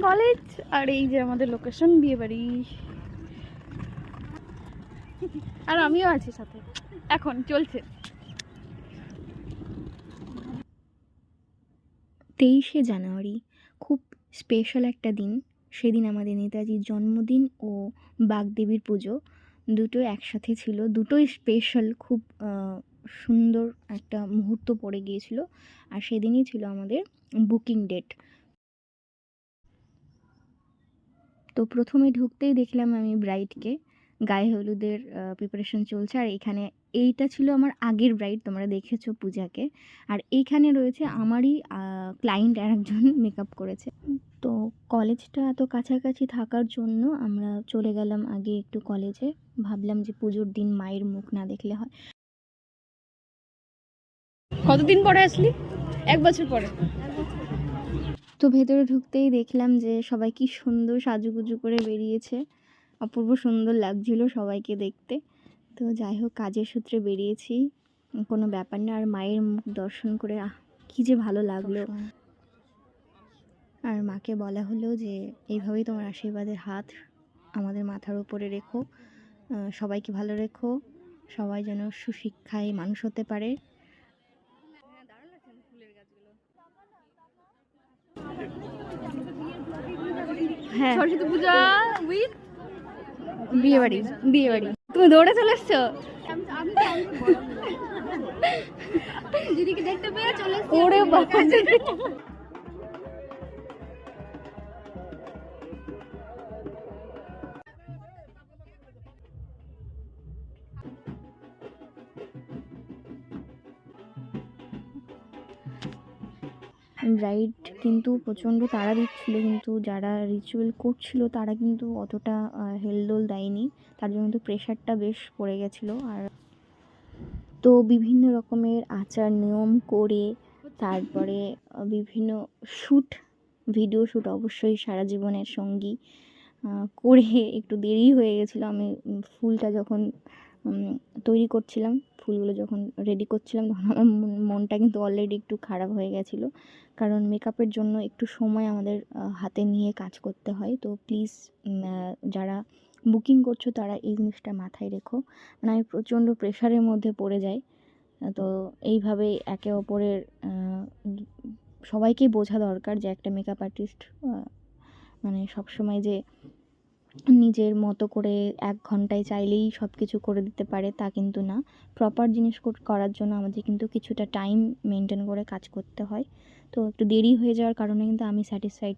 College আর এই যে আমাদের লোকেশন বিয়ে বাড়ি, আর আমিও আছি সাথে। এখন চলছে 23শে জানুয়ারি, খুব স্পেশাল একটা দিন। সেদিন আমাদের নেতাজির জন্মদিন ও বাগদেবীর পুজো দুটো একসাথে ছিল। দুটোই স্পেশাল, খুব সুন্দর একটা মুহূর্ত পড়ে গিয়েছিল। আর সেদিনই ছিল আমাদের বুকিং ডেট। তো প্রথমে ঢুকতেই দেখলাম আমি ব্রাইডকে, গায়ে হলুদের প্রিপারেশন চলছে। আর এখানে এইটা ছিল আমার আগের ব্রাইড, তোমরা দেখেছো পূজাকে। আর এইখানে রয়েছে আমারই ক্লায়েন্ট আর একজন মেকআপ করেছে। তো কলেজটা এত কাছাকাছি থাকার জন্য আমরা চলে গেলাম আগে একটু কলেজে। ভাবলাম যে পুজোর দিন মায়ের মুখ না দেখলে হয়। কতদিন পরে আসলি? 1 বছর পরে। তো ভেতরে ঢুকতেই দেখলাম যে সবাই কি সুন্দর সাজুগুজু করে বেরিয়েছে, অপূর্ব সুন্দর লাগছিল সবাইকে দেখতে। তো যাই হোক, কাজের সূত্রে বেরিয়েছি, কোনো ব্যাপার না। আর মায়ের মুখ দর্শন করে কী যে ভালো লাগলো। আর মাকে বলা হলো যে এইভাবেই তোমার আশীর্বাদের হাত আমাদের মাথার উপরে রেখো, সবাইকে ভালো রেখো, সবাই যেন সুশিক্ষায় মানুষ হতে পারে। হ্যাঁ, সরস্বতী পূজা উইথ বিয়ে বাড়ি। তুমি দৌড়ে চলে এসছো? দিদিকে দেখতে পেয়ে চলে ওরে বাবা! ব্রাইড কিন্তু প্রচণ্ড তাড়া দিচ্ছিল, কিন্তু যারা রিচুয়াল করছিল তারা কিন্তু অতটা হেলদোল দেয়নি, তার জন্য কিন্তু প্রেশারটা বেশ পড়ে গেছিলো। আর তো বিভিন্ন রকমের আচার নিয়ম করে তারপরে বিভিন্ন ভিডিও শ্যুট অবশ্যই সারা জীবনের সঙ্গী করে একটু দেরি হয়ে গেছিলো। আমি ফুলটা যখন তৈরি করছিলাম, ফুলগুলো যখন রেডি করছিলাম, তখন আমার মনটা কিন্তু অলরেডি একটু খারাপ হয়ে গেছিলো, কারণ মেকআপের জন্য একটু সময় আমাদের হাতে নিয়ে কাজ করতে হয়। তো প্লিজ যারা বুকিং করছো তারা এই জিনিসটা মাথায় রেখো। মানে আমি প্রচণ্ড প্রেশারের মধ্যে পড়ে যাই। তো এইভাবেই একে অপরের সবাইকেই বোঝা দরকার যে একটা মেকআপ আর্টিস্ট মানে সবসময় যে নিজের মতো করে 1 ঘন্টায় চাইলেই সব কিছু করে দিতে পারে তা কিন্তু না। প্রপার জিনিস করার জন্য আমাদের কিন্তু কিছুটা টাইম মেনটেন করে কাজ করতে হয়। তো একটু দেরি হয়ে যাওয়ার কারণে কিন্তু আমি স্যাটিসফাইড